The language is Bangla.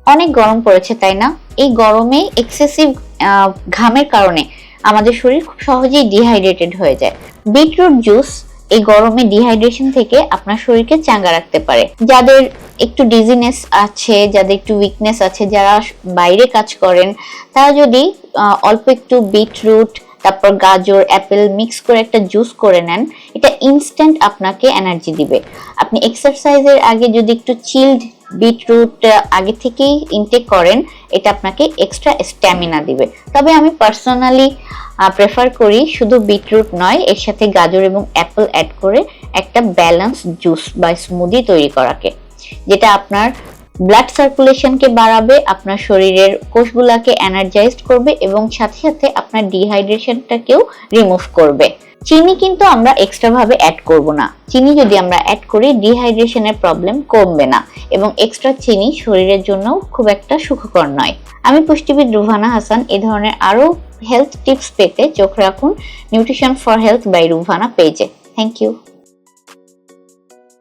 অনেক গরম পড়েছে তাই না? এই গরমে এক্সেসিভ ঘামের কারণে আমাদের শরীর খুব সহজেই ডিহাইড্রেটেড হয়ে যায়। বিটরুট জুস এই গরমে ডিহাইড্রেশন থেকে আপনার শরীরকে চাঙ্গা রাখতে পারে। যাদের একটু ডিজিনেস আছে, যাদের একটু উইকনেস আছে, যারা বাইরে কাজ করেন, তারা যদি অল্প একটু বিটরুট তারপর গাজর অ্যাপেল মিক্স করে একটা জুস করে নেন, এটা ইনস্ট্যান্ট আপনাকে এনার্জি দিবে। আপনি এক্সারসাইজের আগে যদি একটু চিলড বিটরুট আগে থেকেই ইনটেক করেন, এটা আপনাকে এক্সট্রা স্ট্যামিনা দিবে। তবে আমি পার্সোনালি প্রেফার করি শুধু বিটরুট নয়, এর সাথে গাজর এবং অ্যাপেল অ্যাড করে একটা ব্যালেন্স জুস বা স্মুদি তৈরি করাকে, যেটা আপনার ব্লাড সার্কুলেশনকে বাড়াবে, আপনার শরীরের কোষগুলাকে এনার্জাইজড করবে এবং সাথে সাথে আপনার ডিহাইড্রেশনটাকেও রিমুভ করবে। চিনি কিন্তু আমরা এক্সট্রা ভাবে অ্যাড করব না। চিনি যদি আমরা অ্যাড করি, ডিহাইড্রেশনের প্রবলেম কমবে না এবং এক্সট্রা চিনি শরীরের জন্য খুব একটা সুখকর নয়। আমি পুষ্টিবিদ রুহানা হাসান। এই ধরনের আরো হেলথ টিপস পেতে চোখ রাখুন nutrition for health by Ruhana পেজে। Thank you.